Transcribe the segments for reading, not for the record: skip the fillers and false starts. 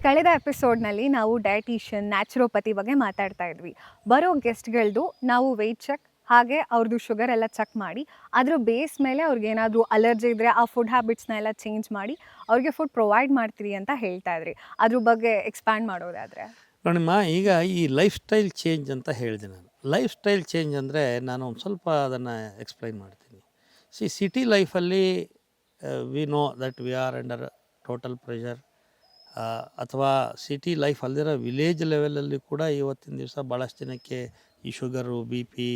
ಕಳೆದ ಎಪಿಸೋಡ್ನಲ್ಲಿ ನಾವು dietitian naturopathy ಬಗ್ಗೆ ಮಾತಾಡ್ತಾ ಇದ್ವಿ. ಬರೋ ಗೆಸ್ಟ್ಗಳದ್ದು ನಾವು ವೆಯ್ಟ್ ಚೆಕ್ ಹಾಗೆ ಅವ್ರದ್ದು ಶುಗರ್ ಎಲ್ಲ ಚೆಕ್ ಮಾಡಿ ಅದ್ರ ಬೇಸ್ ಮೇಲೆ ಅವ್ರಿಗೇನಾದರೂ ಅಲರ್ಜಿ ಇದ್ದರೆ ಆ ಫುಡ್ ಹ್ಯಾಬಿಟ್ಸ್ನ ಎಲ್ಲ ಚೇಂಜ್ ಮಾಡಿ ಅವ್ರಿಗೆ ಫುಡ್ ಪ್ರೊವೈಡ್ ಮಾಡ್ತೀವಿ ಅಂತ ಹೇಳ್ತಾ ಇದ್ರಿ. ಅದ್ರ ಬಗ್ಗೆ ಎಕ್ಸ್ಪ್ಯಾಂಡ್ ಮಾಡೋದಾದರೆ ನೋಡಿಮ್ಮ, ಈಗ ಈ ಲೈಫ್ ಸ್ಟೈಲ್ ಚೇಂಜ್ ಅಂತ ಹೇಳಿದೆ ನಾನು. ಲೈಫ್ ಸ್ಟೈಲ್ ಚೇಂಜ್ ಅಂದರೆ ನಾನು ಒಂದು ಸ್ವಲ್ಪ ಅದನ್ನು ಎಕ್ಸ್ಪ್ಲೈನ್ ಮಾಡ್ತೀನಿ. ಸಿಟಿ ಲೈಫಲ್ಲಿ we know that we are under total pressure. ಅಥವಾ ಸಿಟಿ ಲೈಫ್ ಅಲ್ದಿರೋ ವಿಲೇಜ್ ಲೆವೆಲಲ್ಲಿ ಕೂಡ ಇವತ್ತಿನ ದಿವಸ ಭಾಳಷ್ಟು ಜನಕ್ಕೆ ಈ ಶುಗರು, ಬಿ ಪಿ,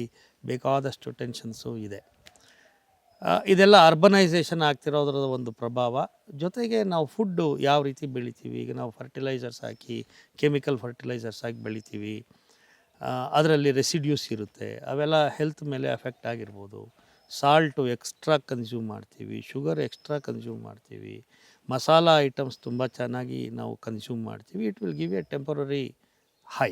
ಬೇಕಾದಷ್ಟು ಟೆನ್ಷನ್ಸು ಇದೆ. ಇದೆಲ್ಲ ಅರ್ಬನೈಸೇಷನ್ ಆಗ್ತಿರೋದ್ರ ಒಂದು ಪ್ರಭಾವ. ಜೊತೆಗೆ ನಾವು ಫುಡ್ಡು ಯಾವ ರೀತಿ ಬೆಳಿತೀವಿ, ಈಗ ನಾವು ಫರ್ಟಿಲೈಸರ್ಸ್ ಹಾಕಿ, ಕೆಮಿಕಲ್ ಫರ್ಟಿಲೈಸರ್ಸ್ ಹಾಕಿ ಬೆಳಿತೀವಿ, ಅದರಲ್ಲಿ ರೆಸಿಡ್ಯೂಸ್ ಇರುತ್ತೆ, ಅವೆಲ್ಲ ಹೆಲ್ತ್ ಮೇಲೆ ಎಫೆಕ್ಟ್ ಆಗಿರ್ಬೋದು. ಸಾಲ್ಟು ಎಕ್ಸ್ಟ್ರಾ ಕನ್ಸ್ಯೂಮ್ ಮಾಡ್ತೀವಿ, ಶುಗರ್ ಎಕ್ಸ್ಟ್ರಾ ಕನ್ಸ್ಯೂಮ್ ಮಾಡ್ತೀವಿ, ಮಸಾಲ ಐಟಮ್ಸ್ ತುಂಬ ಚೆನ್ನಾಗಿ ನಾವು ಕನ್ಸ್ಯೂಮ್ ಮಾಡ್ತೀವಿ. It will give a temporary high,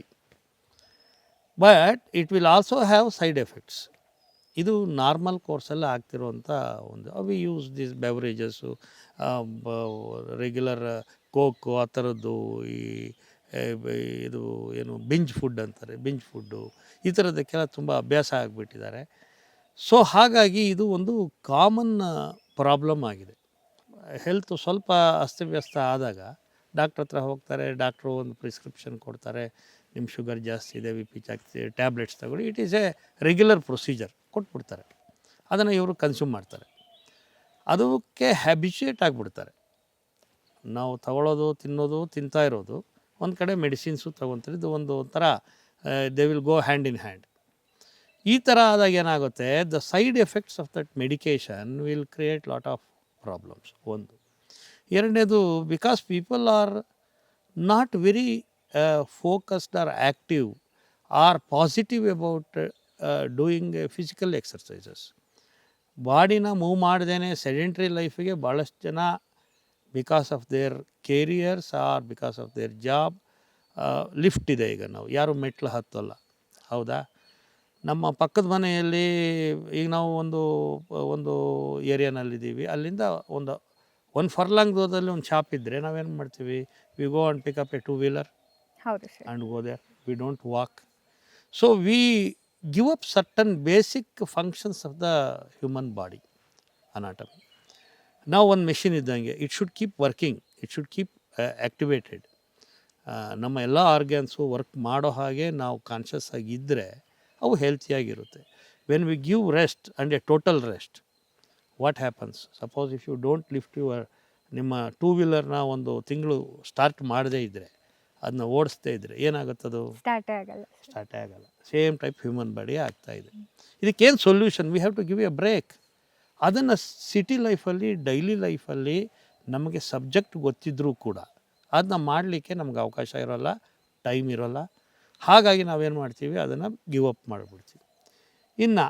but it will also have side effects. ಇದು ನಾರ್ಮಲ್ ಕೋರ್ಸಲ್ಲಿ ಆಗ್ತಿರುವಂಥ ಒಂದು we use this beverages, regular coke ಆ ಥರದ್ದು, ಈ ಇದು ಏನು ಬಿಂಜ್ ಫುಡ್ ಅಂತಾರೆ, ಬಿಂಜ್ ಫುಡ್ಡು, ಈ ಥರದಕ್ಕೆಲ್ಲ ತುಂಬ ಅಭ್ಯಾಸ ಆಗಿಬಿಟ್ಟಿದ್ದಾರೆ. ಸೊ ಹಾಗಾಗಿ ಇದು ಒಂದು ಕಾಮನ್ ಪ್ರಾಬ್ಲಮ್ ಆಗಿದೆ. ಹೆಲ್ತು ಸ್ವಲ್ಪ ಅಸ್ತವ್ಯಸ್ತ ಆದಾಗ ಡಾಕ್ಟ್ರ್ ಹತ್ರ ಹೋಗ್ತಾರೆ. ಡಾಕ್ಟ್ರು ಒಂದು ಪ್ರಿಸ್ಕ್ರಿಪ್ಷನ್ ಕೊಡ್ತಾರೆ, ನಿಮ್ಮ ಶುಗರ್ ಜಾಸ್ತಿ ಇದೆ, ಬಿ ಪಿ ಜಾಸ್ತಿ ಇದೆ, ಟ್ಯಾಬ್ಲೆಟ್ಸ್ ತಗೊಳ್ಳಿ. It is A regular procedure ಕೊಟ್ಬಿಡ್ತಾರೆ. ಅದನ್ನು ಇವರು ಕನ್ಸ್ಯೂಮ್ ಮಾಡ್ತಾರೆ. ಅದಕ್ಕೆ ಹ್ಯಾಬಿಚುಯೇಟ್ ಆಗಿಬಿಡ್ತಾರೆ. ನಾವು ತಗೊಳ್ಳೋದು, ತಿನ್ನೋದು, ತಿಂತಾ ಇರೋದು, ಒಂದು ಕಡೆ ಮೆಡಿಸಿನ್ಸು ತೊಗೊತಾರೆ. ಇದು ಒಂದು ಥರ they will go hand in hand. ಈ ಥರ ಆದಾಗ ಏನಾಗುತ್ತೆ, the side effects of that medication will create lot of problems. ಒಂದು. ಎರಡನೇದು, because people are not very focused or active or positive about doing physical exercises. ಬಾಡಿನ move ಮಾಡ್ದೇ sedentary ಲೈಫಿಗೆ ಭಾಳಷ್ಟು ಜನ because of their careers or because of their job. Lift ಇದೆ, ಈಗ ನಾವು ಯಾರು ಮೆಟ್ಲು ಹತ್ತಲ್ಲ, ಹೌದಾ? ನಮ್ಮ ಪಕ್ಕದ ಮನೆಯಲ್ಲಿ ಈಗ ನಾವು ಒಂದು ಏರಿಯಾನಲ್ಲಿದ್ದೀವಿ. ಅಲ್ಲಿಂದ ಒಂದು ಫರ್ಲಾಂಗ್ ದೂರದಲ್ಲಿ ಒಂದು ಶಾಪ್ ಇದ್ದರೆ ನಾವೇನು ಮಾಡ್ತೀವಿ, we go and pick up a two wheeler ಹೌದು sir. And go there. We don't walk. So we give up certain basic functions of the human body anatomy. Now one machine ಇದ್ದಂಗೆ, it should keep working, it should keep activated. ನಮ್ಮ ಎಲ್ಲ ಆರ್ಗ್ಯಾನ್ಸು work ಮಾಡೋ ಹಾಗೆ ನಾವು conscious ಆಗಿದ್ದರೆ ಅವು ಹೆಲ್ತಿಯಾಗಿರುತ್ತೆ. When we give rest and a total rest, what happens? Suppose if you don't lift ನಿಮ್ಮ ಟೂ ವೀಲರ್ನ ಒಂದು ತಿಂಗಳು ಸ್ಟಾರ್ಟ್ ಮಾಡದೇ ಇದ್ದರೆ, ಅದನ್ನ ಓಡಿಸ್ದೇ ಇದ್ದರೆ ಏನಾಗುತ್ತದು? ಸ್ಟಾರ್ಟೇ ಆಗಲ್ಲ. ಸೇಮ್ ಟೈಪ್ ಹ್ಯೂಮನ್ ಬಾಡಿ ಆಗ್ತಾಯಿದೆ. ಇದಕ್ಕೇನು solution? We have to give a break. ಅದನ್ನು ಸಿಟಿ ಲೈಫಲ್ಲಿ, ಡೈಲಿ ಲೈಫಲ್ಲಿ ನಮಗೆ ಸಬ್ಜೆಕ್ಟ್ ಗೊತ್ತಿದ್ದರೂ ಕೂಡ ಅದನ್ನ ಮಾಡಲಿಕ್ಕೆ ನಮ್ಗೆ ಅವಕಾಶ ಇರೋಲ್ಲ, ಟೈಮ್ ಇರೋಲ್ಲ. ಹಾಗಾಗಿ ನಾವೇನು ಮಾಡ್ತೀವಿ, ಅದನ್ನು ಗಿವ್ ಅಪ್ ಮಾಡಿಬಿಡ್ತೀವಿ. ಇನ್ನು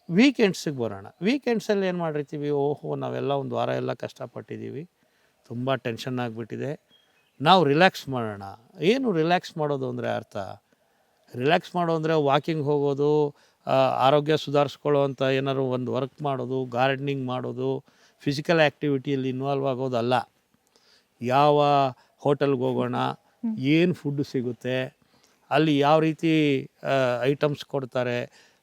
ವೀಕೆಂಡ್ಸಿಗೆ ಬರೋಣ. ವೀಕೆಂಡ್ಸಲ್ಲಿ ಏನು ಮಾಡಿರ್ತೀವಿ, ಓಹೋ ನಾವೆಲ್ಲ ಒಂದು ವಾರ ಎಲ್ಲ ಕಷ್ಟಪಟ್ಟಿದ್ದೀವಿ, ತುಂಬ ಟೆನ್ಷನ್ ಆಗಿಬಿಟ್ಟಿದೆ, ನಾವು ರಿಲ್ಯಾಕ್ಸ್ ಮಾಡೋಣ. ಏನು ರಿಲ್ಯಾಕ್ಸ್ ಮಾಡೋದು ಅಂದರೆ ಅರ್ಥ? ರಿಲ್ಯಾಕ್ಸ್ ಮಾಡೋ ಅಂದರೆ ವಾಕಿಂಗ್ ಹೋಗೋದು, ಆರೋಗ್ಯ ಸುಧಾರಿಸ್ಕೊಳ್ಳೋವಂಥ ಏನಾದ್ರು ಒಂದು ವರ್ಕ್ ಮಾಡೋದು, ಗಾರ್ಡನಿಂಗ್ ಮಾಡೋದು, ಫಿಸಿಕಲ್ ಆ್ಯಕ್ಟಿವಿಟಿಯಲ್ಲಿ ಇನ್ವಾಲ್ವ್ ಆಗೋದಲ್ಲ. ಯಾವ ಹೋಟೆಲ್ಗೆ ಹೋಗೋಣ, ಏನು ಫುಡ್ ಸಿಗುತ್ತೆ, ಅಲ್ಲಿ ಯಾವ ರೀತಿ ಐಟಮ್ಸ್ ಕೊಡ್ತಾರೆ.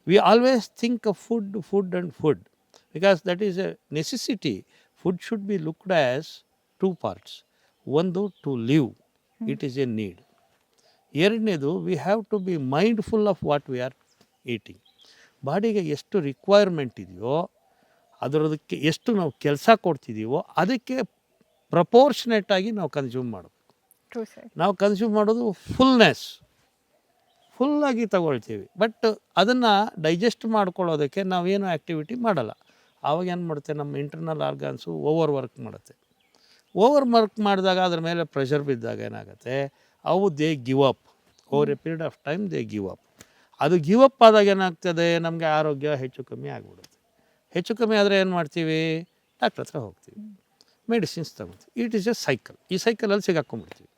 We always think of food and food because that is a necessity. Food should be looked as two parts. ಒಂದು, to live, it is a need. ಎರಡನೇದು, we have to be mindful of what we are eating. ಬಾಡಿಗೆ ಎಷ್ಟು requirement ಇದೆಯೋ, ಅದರದಕ್ಕೆ ಎಷ್ಟು ನಾವು ಕೆಲಸ ಕೊಡ್ತಿದ್ದೀವೋ ಅದಕ್ಕೆ ಪ್ರಪೋರ್ಷನೇಟಾಗಿ ನಾವು ಕನ್ಸ್ಯೂಮ್ ಮಾಡಬೇಕು. ನಾವು ಕನ್ಸ್ಯೂಮ್ ಮಾಡೋದು ಫುಲ್ಲಾಗಿ ತಗೊಳ್ತೀವಿ, ಬಟ್ ಅದನ್ನು ಡೈಜೆಸ್ಟ್ ಮಾಡ್ಕೊಳ್ಳೋದಕ್ಕೆ ನಾವೇನು ಆ್ಯಕ್ಟಿವಿಟಿ ಮಾಡಲ್ಲ. ಆವಾಗ ಏನು ಮಾಡುತ್ತೆ, ನಮ್ಮ ಇಂಟರ್ನಲ್ ಆರ್ಗಾನ್ಸು ಓವರ್ ವರ್ಕ್ ಮಾಡುತ್ತೆ. ಓವರ್ ವರ್ಕ್ ಮಾಡಿದಾಗ ಅದ್ರ ಮೇಲೆ ಪ್ರೆಷರ್ ಬಿದ್ದಾಗ ಏನಾಗುತ್ತೆ, ಅವು they give up. Over A period of time they give up. ಅದು ಗಿವ್ ಅಪ್ ಆದಾಗ ಏನಾಗ್ತದೆ, ನಮಗೆ ಆರೋಗ್ಯ ಹೆಚ್ಚು ಕಮ್ಮಿ ಆಗಿಬಿಡುತ್ತೆ. ಹೆಚ್ಚು ಕಮ್ಮಿ ಆದರೆ ಏನು ಮಾಡ್ತೀವಿ, ಡಾಕ್ಟ್ರ್ ಹತ್ರ ಹೋಗ್ತೀವಿ, ಮೆಡಿಸಿನ್ಸ್ ತಗೊಳ್ತೀವಿ. It is a cycle. ಈ ಸೈಕಲಲ್ಲಿ ಸಿಗಾಕ್ಕೊಂಡ್ಬಿಡ್ತೀವಿ.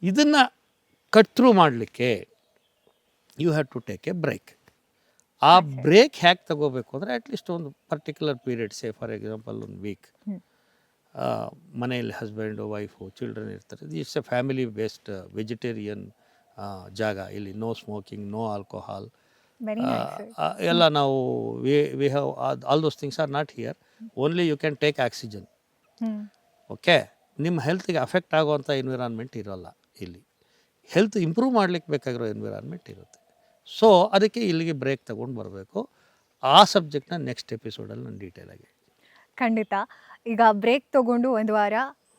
ಇದನ್ನು ಕಟ್ ಥ್ರೂ ಮಾಡಲಿಕ್ಕೆ you have to take a break. ಆ ಬ್ರೇಕ್ ಹೇಗೆ ತಗೋಬೇಕು ಅಂದರೆ, ಅಟ್ಲೀಸ್ಟ್ ಒಂದು particular period, say for example ಒಂದು ವೀಕ್, ಮನೆಯಲ್ಲಿ ಹಸ್ಬೆಂಡು ವೈಫು ಚಿಲ್ಡ್ರನ್ ಇರ್ತಾರೆ. It's a family based vegetarian ಜಾಗ. ಇಲ್ಲಿ no smoking, no alcohol, very nice. ಎಲ್ಲ ನಾವು we have all those things are not here. Only you can take oxygen. Okay, ನಿಮ್ಮ ಹೆಲ್ತಿಗೆ affect ಆಗುವಂಥ ಎನ್ವಿರಾನ್ಮೆಂಟ್ ಇರೋಲ್ಲ ಇಲ್ಲಿ. ಹೆಲ್ತ್ ಇಂಪ್ರೂವ್ ಮಾಡಲಿಕ್ಕೆ ಬೇಕಾಗಿರೋ ಎನ್ವಿರಾನ್ಮೆಂಟ್ ಇರುತ್ತೆ. ಸೊ ಅದಕ್ಕೆ ಇಲ್ಲಿಗೆ ಬ್ರೇಕ್ ತಗೊಂಡು ಬರಬೇಕು. ಆ ಸಬ್ಜೆಕ್ಟ್ನ ನೆಕ್ಸ್ಟ್ ಎಪಿಸೋಡಲ್ಲಿ ನಾನು ಡೀಟೇಲಾಗಿ. ಖಂಡಿತ. ಈಗ ಬ್ರೇಕ್ ತಗೊಂಡು ಒಂದು ವಾರ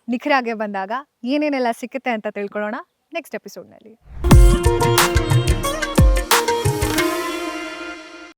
ನಿಖರಾಗೆ ಬಂದಾಗ ಏನೇನೆಲ್ಲ ಸಿಕ್ಕುತ್ತೆ ಅಂತ ತಿಳ್ಕೊಳ್ಳೋಣ ನೆಕ್ಸ್ಟ್ ಎಪಿಸೋಡ್ನಲ್ಲಿ.